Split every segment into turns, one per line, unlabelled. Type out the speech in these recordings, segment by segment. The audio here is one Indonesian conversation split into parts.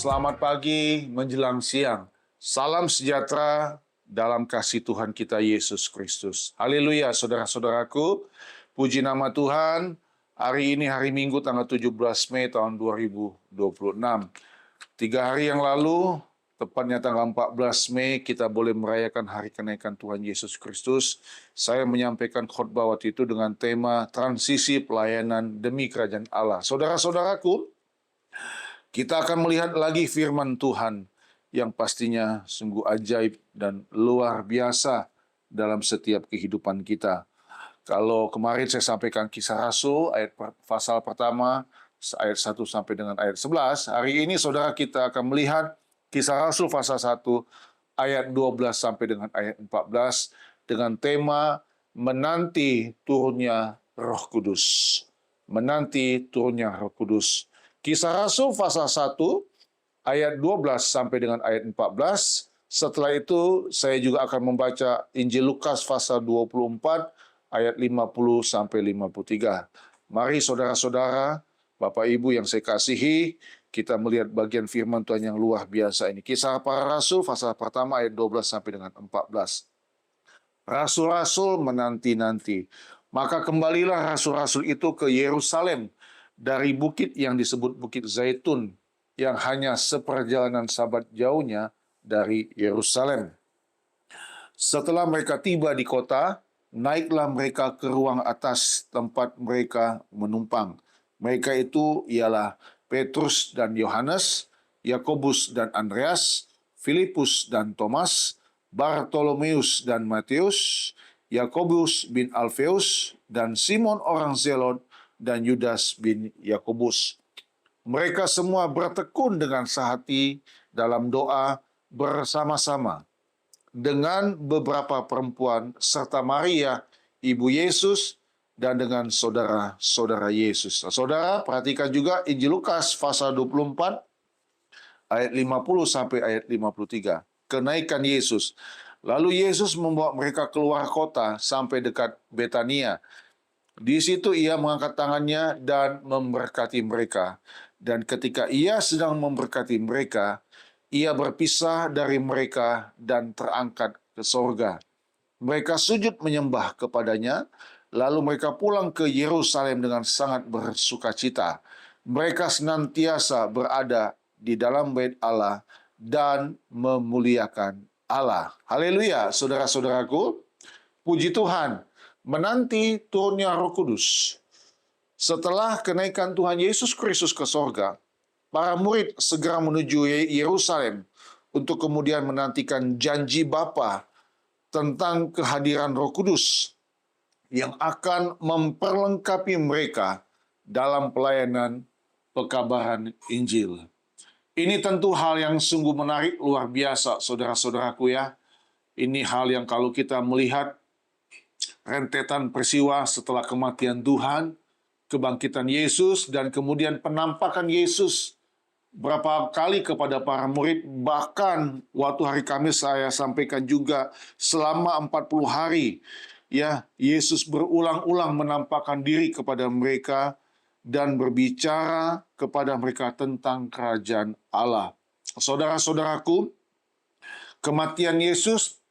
Selamat pagi menjelang siang. Salam sejahtera dalam kasih Tuhan kita Yesus Kristus. Haleluya, saudara-saudaraku. Puji nama Tuhan. Hari ini hari Minggu tanggal 17 Mei tahun 2026. 3 hari yang lalu, tepatnya tanggal 14 Mei, kita boleh merayakan hari kenaikan Tuhan Yesus Kristus. Saya menyampaikan khotbah waktu itu dengan tema transisi pelayanan demi kerajaan Allah. Saudara-saudaraku, kita akan melihat lagi firman Tuhan yang pastinya sungguh ajaib dan luar biasa dalam setiap kehidupan kita. Kalau kemarin saya sampaikan Kisah Rasul, pasal pertama, ayat 1 sampai dengan ayat 11, hari ini saudara kita akan melihat Kisah Rasul pasal 1, ayat 12 sampai dengan ayat 14, dengan tema menanti turunnya Roh Kudus. Menanti turunnya Roh Kudus. Kisah Rasul pasal 1, ayat 12 sampai dengan ayat 14. Setelah itu saya juga akan membaca Injil Lukas pasal 24, ayat 50 sampai 53. Mari saudara-saudara, Bapak Ibu yang saya kasihi, kita melihat bagian firman Tuhan yang luar biasa ini. Kisah para Rasul pasal pertama ayat 12 sampai dengan 14. Rasul-rasul menanti-nanti. Maka kembalilah rasul-rasul itu ke Yerusalem dari bukit yang disebut Bukit Zaitun, yang hanya seperjalanan sabat jauhnya dari Yerusalem. Setelah mereka tiba di kota, naiklah mereka ke ruang atas tempat mereka menumpang. Mereka itu ialah Petrus dan Yohanes, Yakobus dan Andreas, Filipus dan Thomas, Bartolomeus dan Matius, Yakobus bin Alfeus, dan Simon orang Zelot, dan Yudas bin Yakobus. Mereka semua bertekun dengan sehati dalam doa bersama-sama dengan beberapa perempuan serta Maria, ibu Yesus, dan dengan saudara-saudara Yesus. Saudara, perhatikan juga Injil Lukas pasal 24, ayat 50 sampai ayat 53. Kenaikan Yesus. Lalu Yesus membawa mereka keluar kota sampai dekat Betania. Di situ ia mengangkat tangannya dan memberkati mereka. Dan ketika ia sedang memberkati mereka, ia berpisah dari mereka dan terangkat ke sorga. Mereka sujud menyembah kepadanya, lalu mereka pulang ke Yerusalem dengan sangat bersukacita. Mereka senantiasa berada di dalam bait Allah dan memuliakan Allah. Haleluya, saudara-saudaraku. Puji Tuhan. Menanti turunnya Roh Kudus. Setelah kenaikan Tuhan Yesus Kristus ke sorga, para murid segera menuju Yerusalem untuk kemudian menantikan janji Bapa tentang kehadiran Roh Kudus yang akan memperlengkapi mereka dalam pelayanan pekabaran Injil. Ini tentu hal yang sungguh menarik, luar biasa, saudara-saudaraku ya. Ini hal yang kalau kita melihat rentetan peristiwa setelah kematian Tuhan, kebangkitan Yesus, dan kemudian penampakan Yesus berapa kali kepada para murid. Bahkan waktu hari Kamis saya sampaikan juga selama 40 hari ya, Yesus berulang-ulang menampakkan diri kepada mereka dan berbicara kepada mereka tentang kerajaan Allah. Saudara-saudaraku, kematian Yesus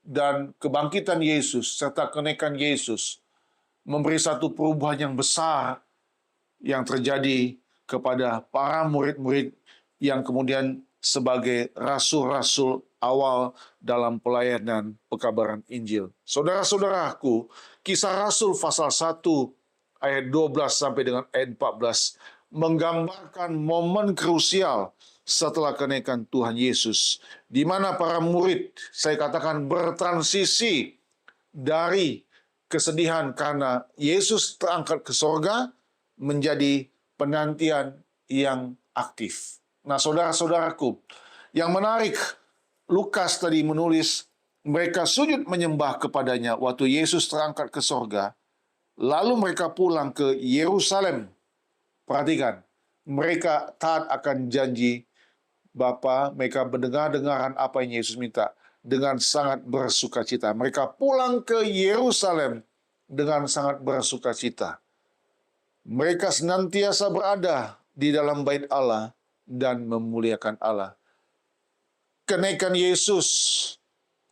dan kebangkitan Yesus serta kenaikan Yesus memberi satu perubahan yang besar yang terjadi kepada para murid-murid yang kemudian sebagai rasul-rasul awal dalam pelayanan pekabaran Injil. Saudara-saudaraku, Kisah Rasul pasal 1 ayat 12 sampai dengan ayat 14 menggambarkan momen krusial setelah kenaikan Tuhan Yesus, di mana para murid, saya katakan, bertransisi dari kesedihan karena Yesus terangkat ke sorga menjadi penantian yang aktif. Nah, saudara-saudaraku, yang menarik, Lukas tadi menulis, mereka sujud menyembah kepadanya waktu Yesus terangkat ke sorga, lalu mereka pulang ke Yerusalem. Perhatikan, mereka taat akan janji Bapa, mereka mendengar-dengaran apa yang Yesus minta dengan sangat bersukacita. Mereka pulang ke Yerusalem dengan sangat bersukacita. Mereka senantiasa berada di dalam bait Allah dan memuliakan Allah. Kenaikan Yesus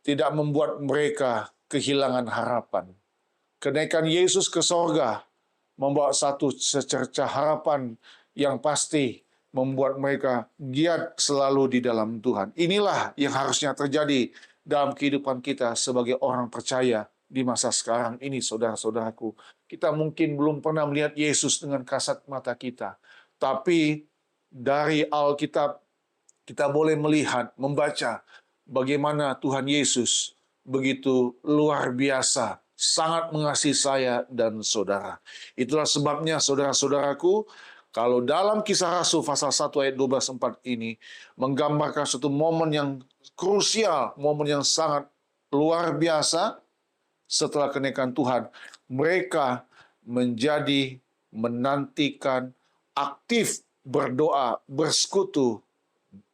tidak membuat mereka kehilangan harapan. Kenaikan Yesus ke sorga membawa satu secerca harapan yang pasti, membuat mereka giat selalu di dalam Tuhan. Inilah yang harusnya terjadi dalam kehidupan kita sebagai orang percaya di masa sekarang ini, saudara-saudaraku. Kita mungkin belum pernah melihat Yesus dengan kasat mata kita, tapi dari Alkitab kita boleh melihat, membaca bagaimana Tuhan Yesus begitu luar biasa, sangat mengasihi saya dan saudara. Itulah sebabnya saudara-saudaraku, kalau dalam Kisah Rasul pasal 1 ayat 12-4 ini menggambarkan satu momen yang krusial, momen yang sangat luar biasa setelah kenaikan Tuhan. Mereka menjadi menantikan, aktif berdoa, bersekutu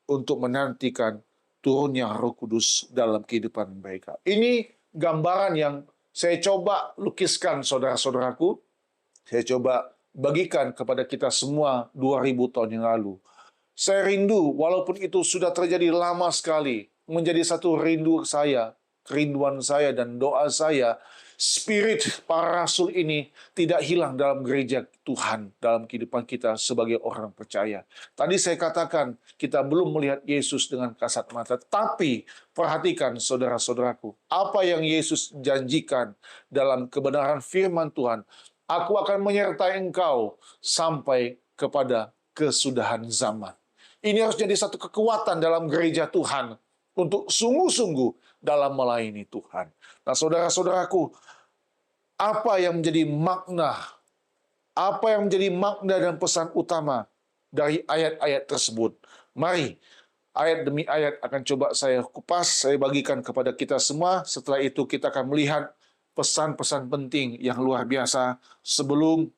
untuk menantikan turunnya Roh Kudus dalam kehidupan mereka. Ini gambaran yang saya coba lukiskan, saudara-saudaraku. Saya coba bagikan kepada kita semua 2000 tahun yang lalu. Saya rindu, walaupun itu sudah terjadi lama sekali, menjadi satu rindu saya, kerinduan saya dan doa saya, spirit para rasul ini tidak hilang dalam gereja Tuhan, dalam kehidupan kita sebagai orang percaya. Tadi saya katakan, kita belum melihat Yesus dengan kasat mata, tapi perhatikan saudara-saudaraku, apa yang Yesus janjikan dalam kebenaran firman Tuhan. Aku akan menyertai engkau sampai kepada kesudahan zaman. Ini harus jadi satu kekuatan dalam gereja Tuhan untuk sungguh-sungguh dalam melayani Tuhan. Nah, saudara-saudaraku, apa yang menjadi makna dan pesan utama dari ayat-ayat tersebut? Mari, ayat demi ayat akan coba saya kupas, saya bagikan kepada kita semua. Setelah itu kita akan melihat pesan-pesan penting yang luar biasa sebelum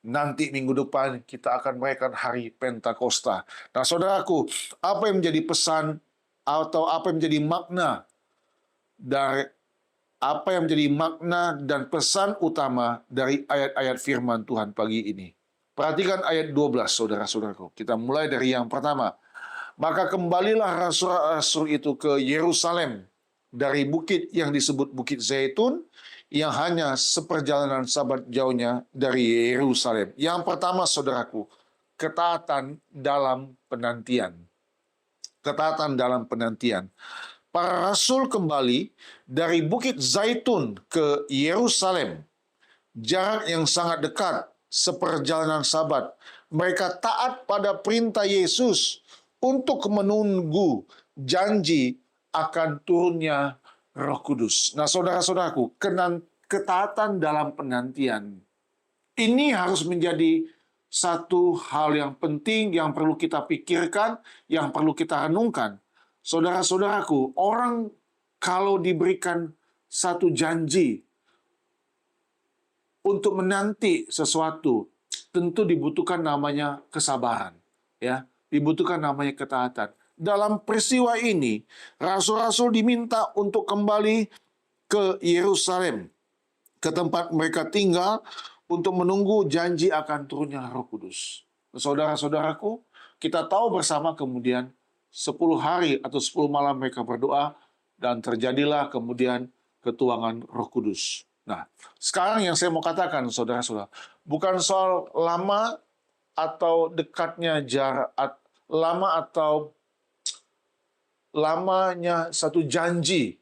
nanti minggu depan kita akan merayakan hari Pentakosta. Nah, saudaraku, apa yang menjadi pesan atau apa yang menjadi makna dan pesan utama dari ayat-ayat firman Tuhan pagi ini? Perhatikan ayat 12, saudara-saudaraku. Kita mulai dari yang pertama. Maka kembalilah rasul-rasul itu ke Yerusalem dari bukit yang disebut Bukit Zaitun, yang hanya seperjalanan sabat jauhnya dari Yerusalem. Yang pertama, saudaraku, ketaatan dalam penantian. Ketaatan dalam penantian. Para rasul kembali dari Bukit Zaitun ke Yerusalem. Jarak yang sangat dekat, seperjalanan sabat. Mereka taat pada perintah Yesus untuk menunggu janji akan turunnya Roh Kudus. Nah, saudara-saudaraku, ketaatan dalam penantian ini harus menjadi satu hal yang penting yang perlu kita pikirkan, yang perlu kita renungkan. Saudara-saudaraku, orang kalau diberikan satu janji untuk menanti sesuatu, tentu dibutuhkan namanya kesabaran, ya, dibutuhkan namanya ketaatan. Dalam peristiwa ini, rasul-rasul diminta untuk kembali ke Yerusalem, ke tempat mereka tinggal, untuk menunggu janji akan turunnya Roh Kudus. Saudara-saudaraku, kita tahu bersama kemudian 10 hari atau 10 malam mereka berdoa, dan terjadilah kemudian ketuangan Roh Kudus. Nah, sekarang yang saya mau katakan, saudara-saudara, bukan soal lama atau dekatnya jarak, lama atau lamanya satu janji,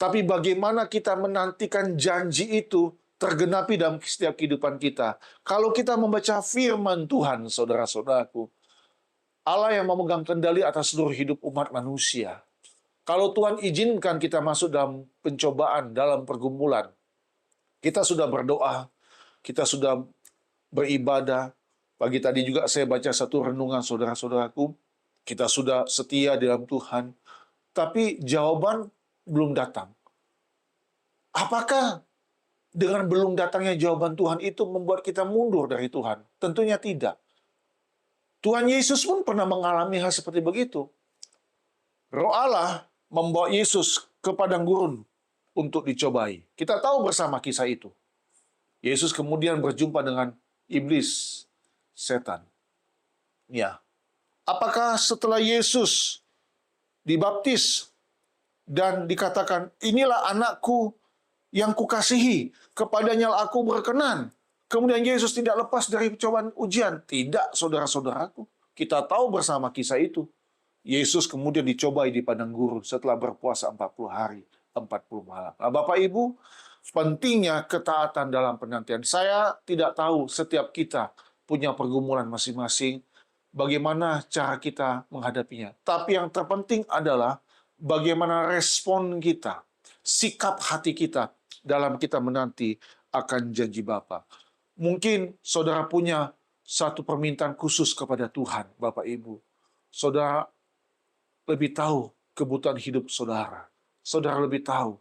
tapi bagaimana kita menantikan janji itu tergenapi dalam setiap kehidupan kita. Kalau kita membaca firman Tuhan, saudara-saudaraku, Allah yang memegang kendali atas seluruh hidup umat manusia. Kalau Tuhan izinkan kita masuk dalam pencobaan, dalam pergumulan, kita sudah berdoa, kita sudah beribadah. Pagi tadi juga saya baca satu renungan, saudara-saudaraku, kita sudah setia di dalam Tuhan, tapi jawaban belum datang. Apakah dengan belum datangnya jawaban Tuhan itu membuat kita mundur dari Tuhan? Tentunya tidak. Tuhan Yesus pun pernah mengalami hal seperti begitu. Roh Allah membawa Yesus ke padang gurun untuk dicobai. Kita tahu bersama kisah itu. Yesus kemudian berjumpa dengan iblis, setan. Ya, Apakah setelah Yesus dibaptis dan dikatakan, inilah anakku yang kukasihi, kepadanya aku berkenan. Kemudian Yesus tidak lepas dari cobaan ujian. Tidak, saudara-saudaraku. Kita tahu bersama kisah itu. Yesus kemudian dicobai di padang gurun setelah berpuasa 40 hari, 40 malam. Nah, Bapak Ibu, pentingnya ketaatan dalam penantian. Saya tidak tahu setiap kita punya pergumulan masing-masing, bagaimana cara kita menghadapinya. Tapi yang terpenting adalah bagaimana respon kita, sikap hati kita dalam kita menanti akan janji Bapa. Mungkin saudara punya satu permintaan khusus kepada Tuhan, Bapak Ibu. Saudara lebih tahu kebutuhan hidup saudara. Saudara lebih tahu.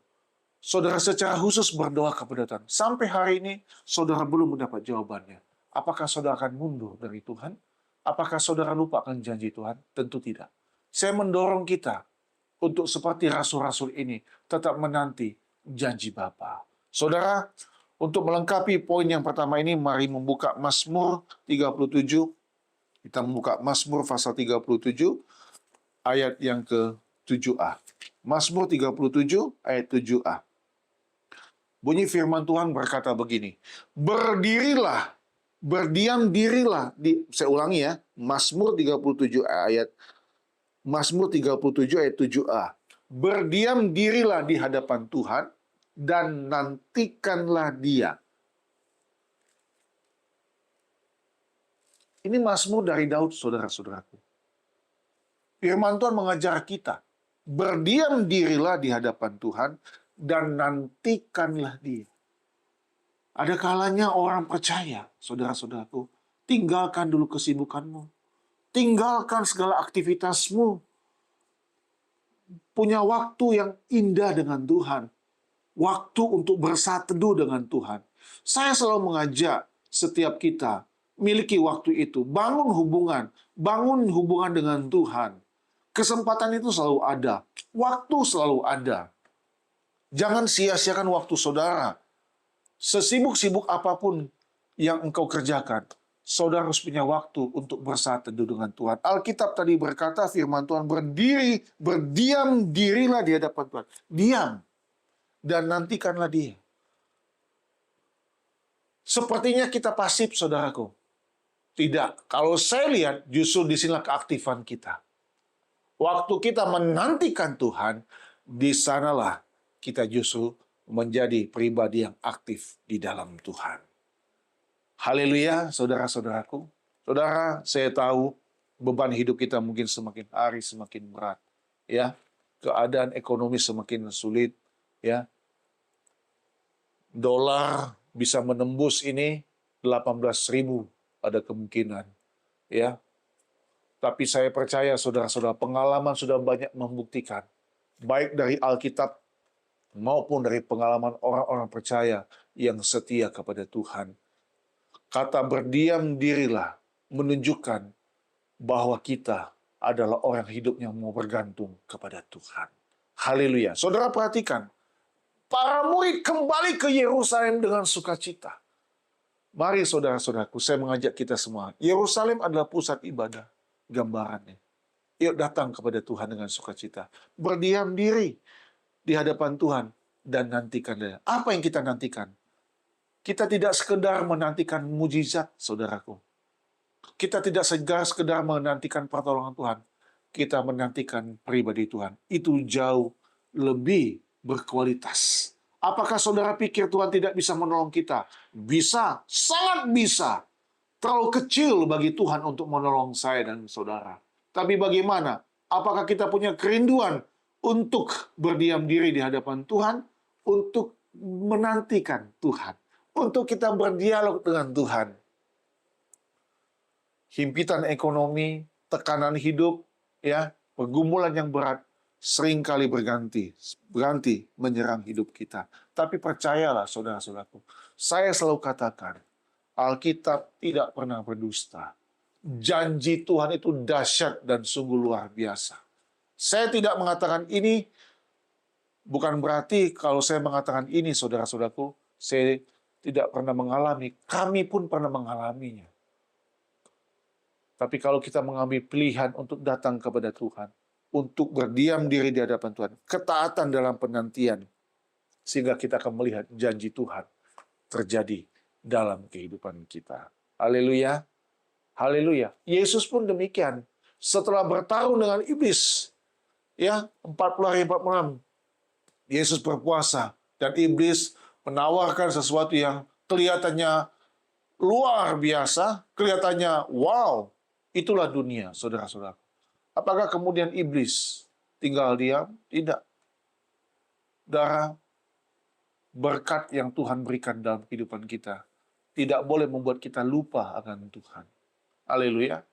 Saudara secara khusus berdoa kepada Tuhan. Sampai hari ini, saudara belum mendapat jawabannya. Apakah saudara akan mundur dari Tuhan? Apakah saudara lupa akan janji Tuhan? Tentu tidak. Saya mendorong kita untuk seperti rasul-rasul ini, tetap menanti janji Bapa. Saudara, untuk melengkapi poin yang pertama ini, mari membuka Mazmur 37. Kita membuka Mazmur pasal 37, ayat yang ke-7a. Mazmur 37, ayat 7a. Bunyi firman Tuhan berkata begini, berdirilah, berdiam dirilah. Saya ulangi ya, Mazmur 37 ayat 7a. Berdiam dirilah di hadapan Tuhan dan nantikanlah Dia. Ini Mazmur dari Daud, saudara-saudaraku. Firman Tuhan mengajar kita, berdiam dirilah di hadapan Tuhan dan nantikanlah Dia. Ada kalanya orang percaya, saudara-saudaraku, tinggalkan dulu kesibukanmu. Tinggalkan segala aktivitasmu. Punya waktu yang indah dengan Tuhan. Waktu untuk bersatu teduh dengan Tuhan. Saya selalu mengajak setiap kita miliki waktu itu. Bangun hubungan dengan Tuhan. Kesempatan itu selalu ada. Waktu selalu ada. Jangan sia-siakan waktu saudara. Sesibuk-sibuk apapun yang engkau kerjakan, saudara harus punya waktu untuk bersatu teduh dengan Tuhan. Alkitab tadi berkata, firman Tuhan, berdiam dirilah di hadapan Tuhan. Diam. Dan nantikanlah Dia. Sepertinya kita pasif, saudaraku. Tidak. Kalau saya lihat, justru disinilah keaktifan kita. Waktu kita menantikan Tuhan, di sanalah kita justru menjadi pribadi yang aktif di dalam Tuhan. Haleluya, saudara-saudaraku. Saudara, saya tahu beban hidup kita mungkin semakin hari semakin berat. Ya, keadaan ekonomi semakin sulit. Ya, dolar bisa menembus ini 18.000 ada kemungkinan. Ya, tapi saya percaya saudara-saudara, pengalaman sudah banyak membuktikan, baik dari Alkitab maupun dari pengalaman orang-orang percaya yang setia kepada Tuhan. Kata berdiam dirilah menunjukkan bahwa kita adalah orang hidup yang mau bergantung kepada Tuhan. Haleluya. Saudara perhatikan, para murid kembali ke Yerusalem dengan sukacita. Mari saudara-saudaraku, saya mengajak kita semua. Yerusalem adalah pusat ibadah, gambarannya. Yuk datang kepada Tuhan dengan sukacita. Berdiam diri di hadapan Tuhan dan nantikan Dia. Apa yang kita nantikan? Kita tidak sekedar menantikan mujizat, saudaraku. Kita tidak sekedar menantikan pertolongan Tuhan. Kita menantikan pribadi Tuhan. Itu jauh lebih berkualitas. Apakah saudara pikir Tuhan tidak bisa menolong kita? Bisa, sangat bisa. Terlalu kecil bagi Tuhan untuk menolong saya dan saudara. Tapi bagaimana? Apakah kita punya kerinduan untuk berdiam diri di hadapan Tuhan, untuk menantikan Tuhan, untuk kita berdialog dengan Tuhan? Himpitan ekonomi, tekanan hidup, ya, pergumulan yang berat seringkali berganti menyerang hidup kita. Tapi percayalah saudara-saudaraku, saya selalu katakan, Alkitab tidak pernah berdusta. Janji Tuhan itu dahsyat dan sungguh luar biasa. Saya tidak mengatakan ini, bukan berarti kalau saya mengatakan ini, saudara-saudaraku, saya tidak pernah mengalami. Kami pun pernah mengalaminya. Tapi kalau kita mengambil pilihan untuk datang kepada Tuhan, untuk berdiam diri di hadapan Tuhan, ketaatan dalam penantian, sehingga kita akan melihat janji Tuhan terjadi dalam kehidupan kita. Haleluya. Haleluya. Yesus pun demikian. Setelah bertarung dengan iblis, ya, 40 hari 40 malam, Yesus berpuasa dan iblis menawarkan sesuatu yang kelihatannya luar biasa, kelihatannya wow, itulah dunia, saudara-saudara. Apakah kemudian iblis tinggal diam? Tidak. Saudara, berkat yang Tuhan berikan dalam kehidupan kita tidak boleh membuat kita lupa akan Tuhan. Haleluya.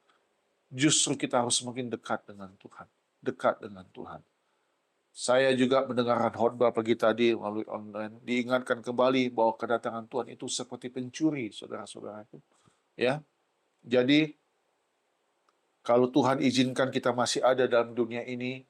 Justru kita harus semakin dekat dengan Tuhan. Dekat dengan Tuhan. Saya juga mendengarkan khotbah pagi tadi melalui online, diingatkan kembali bahwa kedatangan Tuhan itu seperti pencuri, saudara-saudaraku. Ya. Jadi, kalau Tuhan izinkan kita masih ada dalam dunia ini,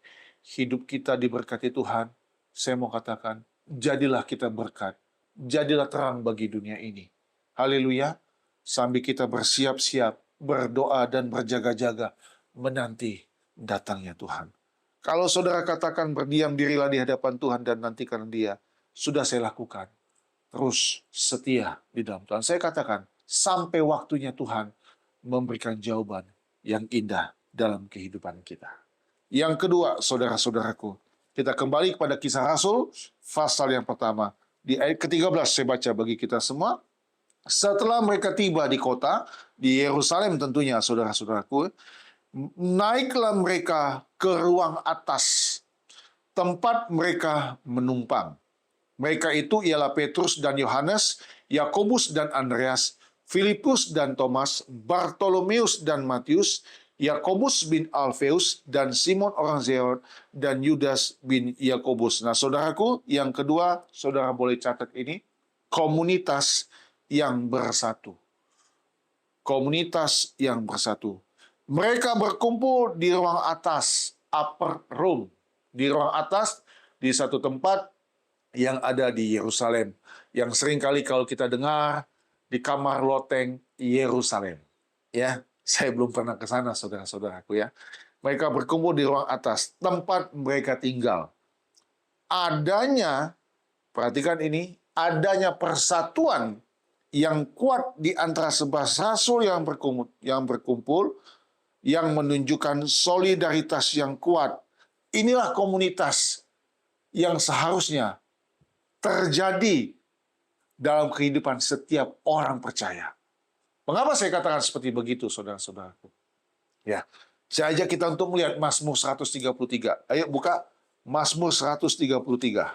hidup kita diberkati Tuhan, saya mau katakan, jadilah kita berkat. Jadilah terang bagi dunia ini. Haleluya. Sambil kita bersiap-siap, berdoa dan berjaga-jaga menanti datangnya Tuhan. Kalau saudara katakan berdiam dirilah di hadapan Tuhan dan nantikan Dia, sudah saya lakukan. Terus setia di dalam Tuhan. Saya katakan, sampai waktunya Tuhan memberikan jawaban yang indah dalam kehidupan kita. Yang kedua, saudara-saudaraku, kita kembali kepada Kisah Rasul, pasal yang pertama. Di ayat ke-13 saya baca bagi kita semua. Setelah mereka tiba di kota, di Yerusalem tentunya, saudara-saudaraku, naiklah mereka ke ruang atas, tempat mereka menumpang. Mereka itu ialah Petrus dan Yohanes, Yakobus dan Andreas, Filipus dan Thomas, Bartolomeus dan Matius, Yakobus bin Alfeus, dan Simon orang Zealot, dan Yudas bin Yakobus. Nah, saudaraku, yang kedua, saudara boleh catat ini, komunitas yang bersatu. Komunitas yang bersatu. Mereka berkumpul di ruang atas, upper room. Di ruang atas, di satu tempat yang ada di Yerusalem. Yang seringkali kalau kita dengar, di kamar loteng Yerusalem. Ya, saya belum pernah ke sana, saudara-saudaraku ya. Mereka berkumpul di ruang atas, tempat mereka tinggal. Adanya, perhatikan ini, adanya persatuan yang kuat di antara 11 rasul yang berkumpul, yang menunjukkan solidaritas yang kuat. Inilah komunitas yang seharusnya terjadi dalam kehidupan setiap orang percaya. Mengapa saya katakan seperti begitu, saudara-saudaraku? Ya, saya ajak kita untuk melihat Mazmur 133. Ayo buka Mazmur 133.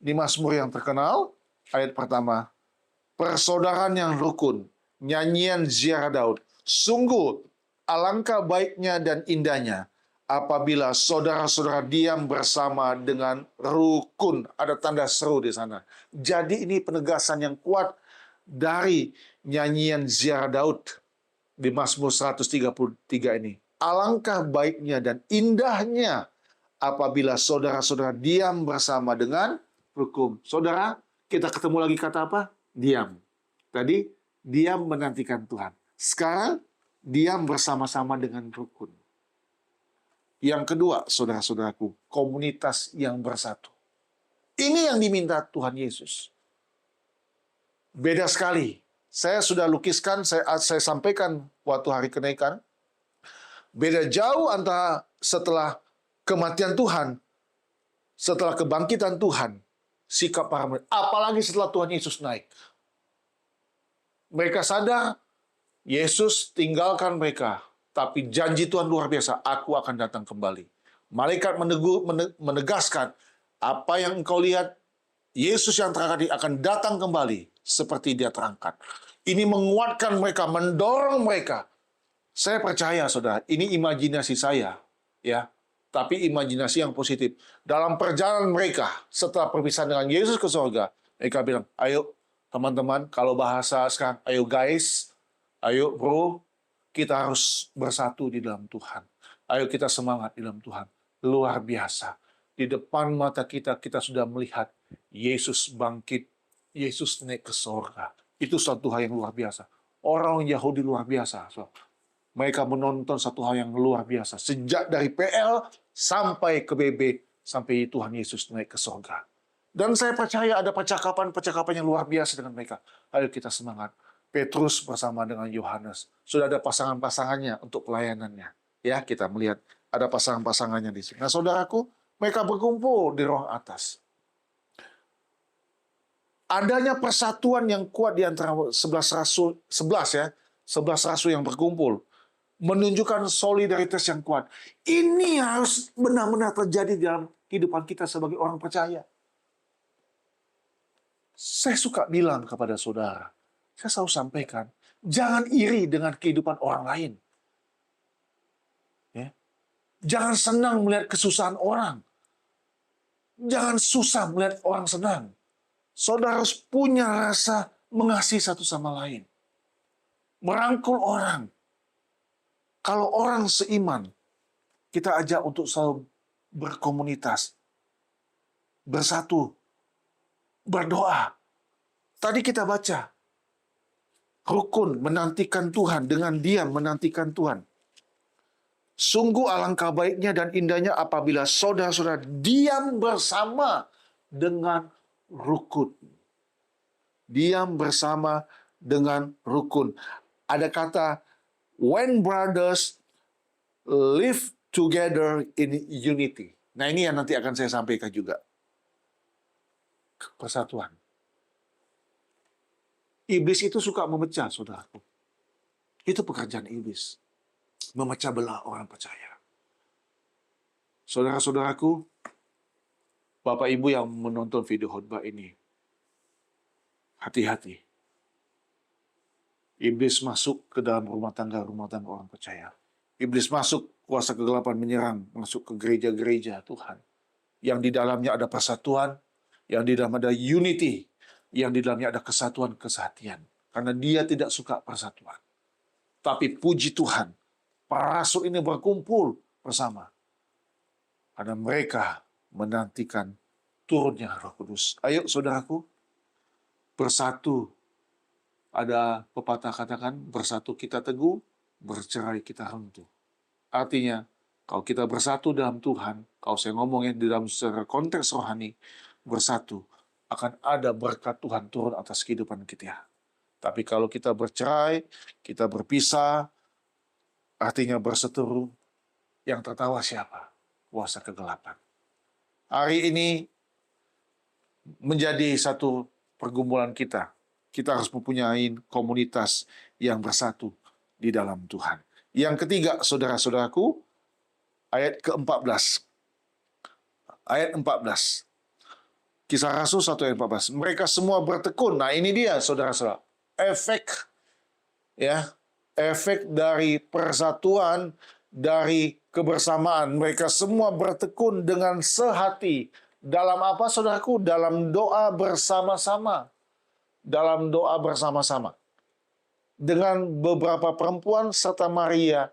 Di Mazmur yang terkenal, ayat pertama, persaudaraan yang rukun, nyanyian ziarah Daud. Sungguh, alangkah baiknya dan indahnya apabila saudara-saudara diam bersama dengan rukun. Ada tanda seru di sana. Jadi ini penegasan yang kuat dari nyanyian ziarah Daud di Mazmur 133 ini. Alangkah baiknya dan indahnya apabila saudara-saudara diam bersama dengan rukun. Saudara, kita ketemu lagi kata apa? Diam. Tadi, diam menantikan Tuhan. Sekarang, diam bersama-sama dengan rukun. Yang kedua, saudara-saudaraku, komunitas yang bersatu. Ini yang diminta Tuhan Yesus. Beda sekali. Saya sudah lukiskan, saya sampaikan waktu hari kenaikan. Beda jauh antara setelah kematian Tuhan, setelah kebangkitan Tuhan, sikap para murid. Apalagi setelah Tuhan Yesus naik. Mereka sadar, Yesus tinggalkan mereka. Tapi janji Tuhan luar biasa, aku akan datang kembali. Malaikat menegaskan, apa yang engkau lihat, Yesus yang terangkat akan datang kembali seperti dia terangkat. Ini menguatkan mereka, mendorong mereka. Saya percaya, saudara, ini imajinasi saya, ya. Tapi imajinasi yang positif. Dalam perjalanan mereka, setelah perpisahan dengan Yesus ke surga, mereka bilang, ayo teman-teman, kalau bahasa sekarang, ayo guys, ayo bro, kita harus bersatu di dalam Tuhan. Ayo kita semangat di dalam Tuhan. Luar biasa. Di depan mata kita, kita sudah melihat Yesus bangkit. Yesus naik ke surga. Itu suatu hal yang luar biasa. Orang Yahudi luar biasa. Mereka menonton satu hal yang luar biasa. Sejak dari PL sampai ke BB, sampai Tuhan Yesus naik ke surga. Dan saya percaya ada percakapan-percakapan yang luar biasa dengan mereka. Ayo kita semangat. Petrus bersama dengan Yohanes. Sudah ada pasangan-pasangannya untuk pelayanannya. Ya, kita melihat ada pasangan-pasangannya di sini. Nah, saudaraku, mereka berkumpul di ruang atas. Adanya persatuan yang kuat di antara 11 rasul, 11 ya, 11 rasul yang berkumpul, menunjukkan solidaritas yang kuat. Ini harus benar-benar terjadi dalam kehidupan kita sebagai orang percaya. Saya suka bilang kepada saudara, saya selalu sampaikan, jangan iri dengan kehidupan orang lain. Ya. Jangan senang melihat kesusahan orang. Jangan susah melihat orang senang. Saudara harus punya rasa mengasihi satu sama lain. Merangkul orang. Kalau orang seiman, kita ajak untuk selalu berkomunitas, bersatu, berdoa. Tadi kita baca, rukun menantikan Tuhan, dengan diam menantikan Tuhan. Sungguh alangkah baiknya dan indahnya apabila saudara-saudara diam bersama dengan rukun. Diam bersama dengan rukun. Ada kata, when brothers live together in unity. Nah, ini yang nanti akan saya sampaikan juga. Persatuan. Iblis itu suka memecah, saudaraku. Itu pekerjaan iblis. Memecah belah orang percaya. Saudara-saudaraku, Bapak Ibu yang menonton video khotbah ini, hati-hati. Iblis masuk ke dalam rumah tangga orang percaya. Iblis masuk, kuasa kegelapan menyerang, masuk ke gereja-gereja Tuhan. Yang di dalamnya ada persatuan, yang di dalamnya ada unity, yang di dalamnya ada kesatuan, kesehatian. Karena dia tidak suka persatuan. Tapi puji Tuhan, para rasul ini berkumpul bersama. Karena mereka menantikan turunnya Roh Kudus. Ayo saudaraku, bersatu. Ada pepatah katakan, bersatu kita teguh, bercerai kita runtuh. Artinya, kalau kita bersatu dalam Tuhan, kalau saya ngomongin di dalam secara konteks rohani, bersatu, akan ada berkat Tuhan turun atas kehidupan kita. Tapi kalau kita bercerai, kita berpisah, artinya berseteru, yang tertawa siapa? Kuasa kegelapan. Hari ini menjadi satu pergumulan kita. Kita harus mempunyai komunitas yang bersatu di dalam Tuhan. Yang ketiga, saudara-saudaraku, ayat ke-14. Ayat 14. Kisah Rasul 1 ayat 14. Mereka semua bertekun. Nah, ini dia, saudara-saudara. Efek dari persatuan, dari kebersamaan. Mereka semua bertekun dengan sehati. Dalam apa, saudaraku? Dalam doa bersama-sama. Dalam doa bersama-sama. Dengan beberapa perempuan serta Maria,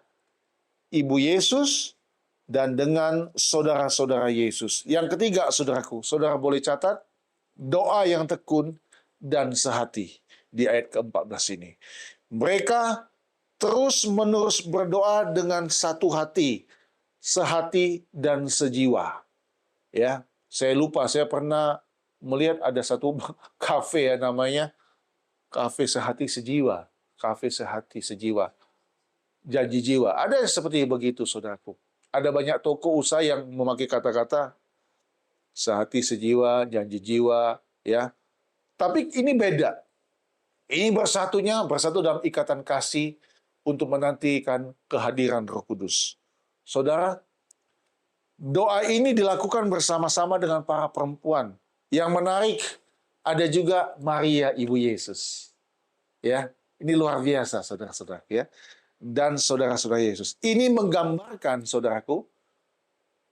Ibu Yesus, dan dengan saudara-saudara Yesus. Yang ketiga, saudaraku, saudara boleh catat, doa yang tekun dan sehati di ayat ke-14 ini. Mereka terus-menerus berdoa dengan satu hati, sehati dan sejiwa. Ya, saya lupa, saya pernah melihat ada satu kafe ya, namanya Kafe Sehati Sejiwa. Kafe Sehati Sejiwa. Janji jiwa. Ada yang seperti begitu, saudaraku. Ada banyak toko usaha yang memakai kata-kata sehati sejiwa, janji jiwa, ya. Tapi ini beda. Ini bersatu dalam ikatan kasih untuk menantikan kehadiran Roh Kudus. Saudara, doa ini dilakukan bersama-sama dengan para perempuan. Yang menarik, ada juga Maria, Ibu Yesus. Ya, ini luar biasa, saudara-saudara. Ya, dan saudara-saudara Yesus. Ini menggambarkan, saudaraku,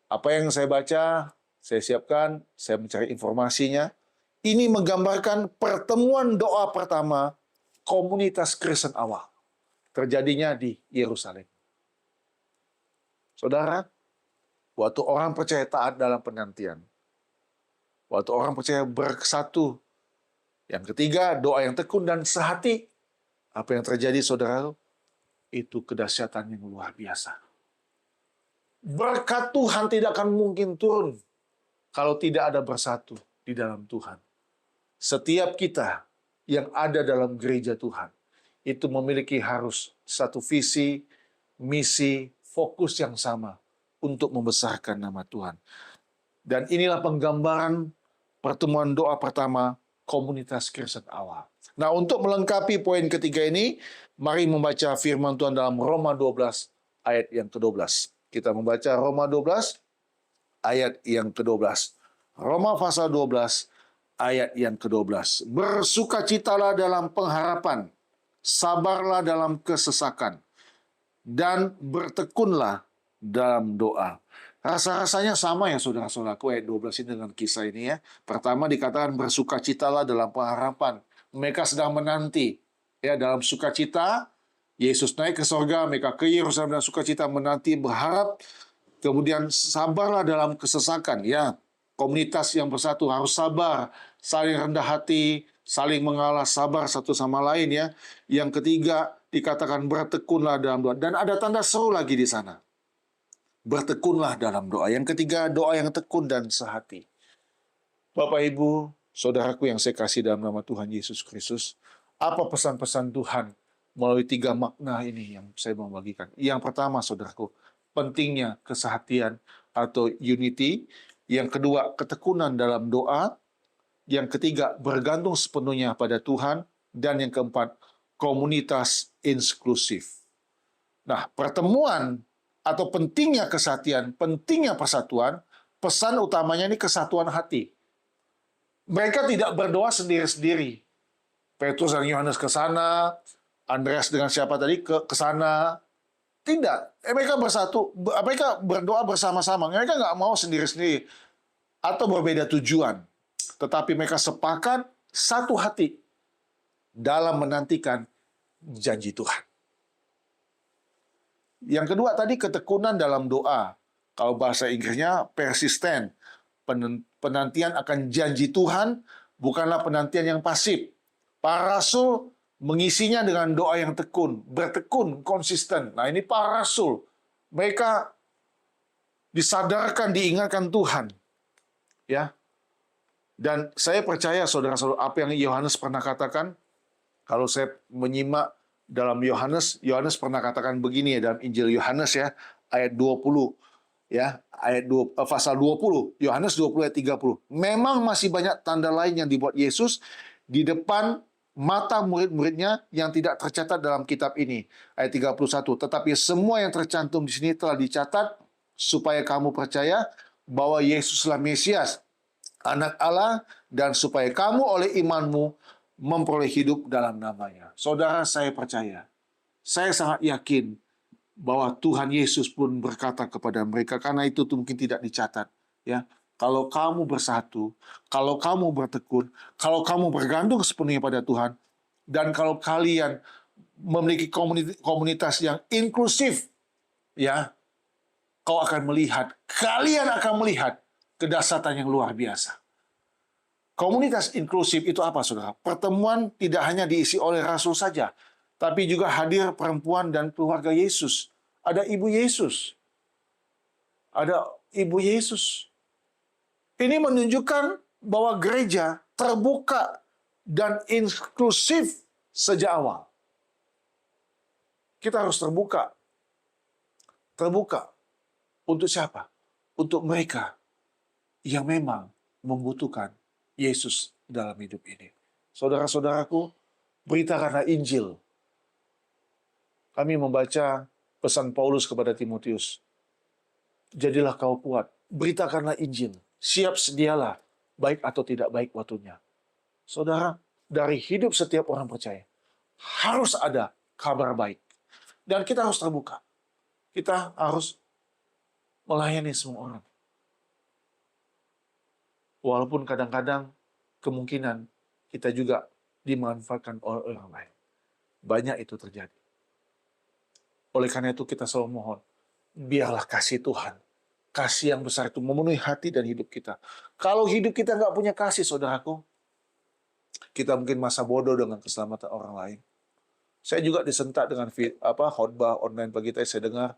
apa yang saya baca, saya siapkan, saya mencari informasinya. Ini menggambarkan pertemuan doa pertama komunitas Kristen awal. Terjadinya di Yerusalem. Saudara, waktu orang percaya taat dalam penantian, waktu orang percaya bersatu, yang ketiga, doa yang tekun dan sehati. Apa yang terjadi, saudara? itu kedahsyatan yang luar biasa. Berkat Tuhan tidak akan mungkin turun kalau tidak ada bersatu di dalam Tuhan. Setiap kita yang ada dalam gereja Tuhan itu memiliki harus satu visi, misi, fokus yang sama untuk membesarkan nama Tuhan. Dan inilah penggambaran pertemuan doa pertama komunitas Kristen awal. Nah, untuk melengkapi poin ketiga ini, mari membaca firman Tuhan dalam Roma 12 ayat yang ke-12. Kita membaca Roma 12 ayat yang ke-12. Roma pasal 12 ayat yang ke-12. Bersukacitalah dalam pengharapan, sabarlah dalam kesesakan, dan bertekunlah dalam doa. Rasa-rasanya sama ya saudara-saudaraku ayat 12 ini dengan kisah ini ya. Pertama dikatakan bersukacitalah dalam pengharapan. Mereka sedang menanti ya dalam sukacita. Yesus naik ke sorga, mereka ke Yerusalem dan sukacita menanti, berharap. Kemudian sabarlah dalam kesesakan. Ya, komunitas yang bersatu harus sabar, saling rendah hati, saling mengalah, sabar satu sama lain ya. Yang ketiga dikatakan bertekunlah dalam doa. Dan ada tanda seru lagi di sana. Bertekunlah dalam doa. Yang ketiga, doa yang tekun dan sehati. Bapak, Ibu, saudaraku yang saya kasih dalam nama Tuhan Yesus Kristus, apa pesan-pesan Tuhan melalui tiga makna ini yang saya mau bagikan? Yang pertama, saudaraku, pentingnya kesehatian atau unity. Yang kedua, ketekunan dalam doa. Yang ketiga, bergantung sepenuhnya pada Tuhan. Dan yang keempat, komunitas inklusif. Nah, pertemuan atau pentingnya kesehatian, pentingnya persatuan, pesan utamanya ini kesatuan hati. Mereka tidak berdoa sendiri-sendiri. Petrus dan Yohanes ke sana, Andreas dengan siapa tadi ke sana. Tidak. Mereka bersatu, mereka berdoa bersama-sama. Mereka nggak mau sendiri-sendiri atau berbeda tujuan. Tetapi mereka sepakat satu hati dalam menantikan janji Tuhan. Yang kedua tadi ketekunan dalam doa. Kalau bahasa Inggrisnya persisten. Penantian akan janji Tuhan bukanlah penantian yang pasif. Para rasul mengisinya dengan doa yang tekun, bertekun, konsisten. Nah, ini para rasul. Mereka disadarkan, diingatkan Tuhan. Ya. Dan saya percaya saudara-saudara apa yang Yohanes pernah katakan, kalau saya menyimak dalam Yohanes pernah katakan begini ya dalam Injil Yohanes ya, ayat 20 ya, pasal 20, Yohanes 20 ayat 30. Memang masih banyak tanda lain yang dibuat Yesus di depan mata murid-muridnya yang tidak tercatat dalam kitab ini. Ayat 31. Tetapi semua yang tercantum di sini telah dicatat supaya kamu percaya bahwa Yesuslah Mesias, Anak Allah, dan supaya kamu oleh imanmu memperoleh hidup dalam namanya. Saudara, saya percaya. Saya sangat yakin bahwa Tuhan Yesus pun berkata kepada mereka, karena itu mungkin tidak dicatat. Ya, kalau kamu bersatu, kalau kamu bertekun, kalau kamu bergantung sepenuhnya pada Tuhan, dan kalau kalian memiliki komunitas yang inklusif, ya, kalian akan melihat kedahsyatan yang luar biasa. Komunitas inklusif itu apa, saudara? Pertemuan tidak hanya diisi oleh rasul saja, tapi juga hadir perempuan dan keluarga Yesus. Ada ibu Yesus. Ada ibu Yesus. Ini menunjukkan bahwa gereja terbuka dan inklusif sejak awal. Kita harus terbuka. Terbuka. Untuk siapa? Untuk mereka yang memang membutuhkan Yesus dalam hidup ini. Saudara-saudaraku, beritakanlah Injil. Kami membaca pesan Paulus kepada Timotius. Jadilah kau kuat, beritakanlah Injil. Siap sedialah, baik atau tidak baik waktunya. Saudara, dari hidup setiap orang percaya, harus ada kabar baik. Dan kita harus terbuka. Kita harus melayani semua orang. Walaupun kadang-kadang kemungkinan kita juga dimanfaatkan oleh orang lain. Banyak itu terjadi. Oleh karena itu kita selalu mohon, biarlah kasih Tuhan, kasih yang besar itu memenuhi hati dan hidup kita. Kalau hidup kita nggak punya kasih, saudaraku, kita mungkin masa bodoh dengan keselamatan orang lain. Saya juga disentak dengan khotbah online pagi tadi saya dengar.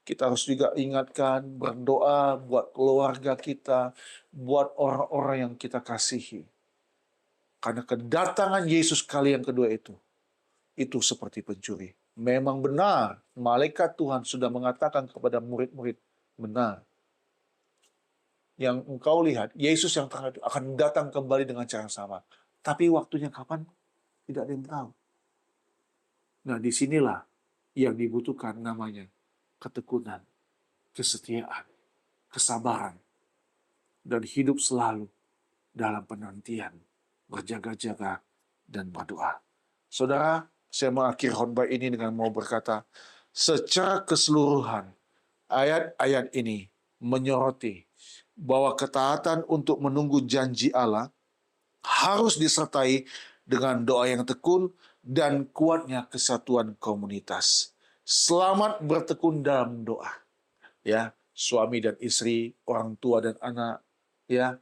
Kita harus juga ingatkan, berdoa buat keluarga kita, buat orang-orang yang kita kasihi. Karena kedatangan Yesus kali yang kedua itu seperti pencuri. Memang benar, malaikat Tuhan sudah mengatakan kepada murid-murid, benar. Yang engkau lihat, Yesus yang terakhir akan datang kembali dengan cara yang sama. Tapi waktunya kapan? Tidak ada yang tahu. Nah, disinilah yang dibutuhkan namanya ketekunan, kesetiaan, kesabaran, dan hidup selalu dalam penantian, berjaga-jaga, dan berdoa. Saudara, saya mengakhiri khotbah ini dengan mau berkata, secara keseluruhan, ayat-ayat ini menyoroti bahwa ketaatan untuk menunggu janji Allah harus disertai dengan doa yang tekun dan kuatnya kesatuan komunitas. Selamat bertekun dalam doa. Ya, suami dan istri, orang tua dan anak, ya,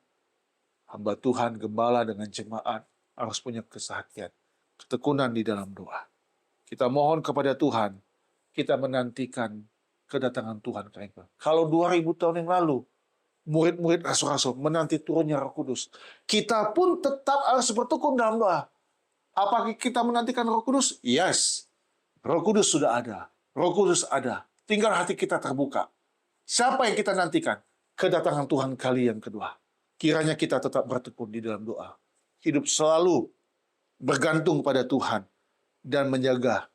hamba Tuhan, gembala dengan jemaat harus punya kesehatian, ketekunan di dalam doa. Kita mohon kepada Tuhan, kita menantikan kedatangan Tuhan. Kalau 2000 tahun yang lalu, murid-murid rasul-rasul menanti turunnya Roh Kudus, kita pun tetap harus bertekun dalam doa. Apakah kita menantikan Roh Kudus? Yes. Roh Kudus sudah ada. Roh Kudus ada. Tinggal hati kita terbuka. Siapa yang kita nantikan? Kedatangan Tuhan kali yang kedua. Kiranya kita tetap bertekun di dalam doa. Hidup selalu bergantung pada Tuhan dan menjaga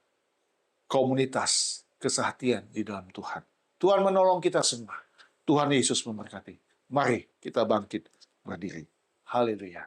komunitas kesehatian di dalam Tuhan. Tuhan menolong kita semua. Tuhan Yesus memberkati. Mari kita bangkit berdiri. Haleluya.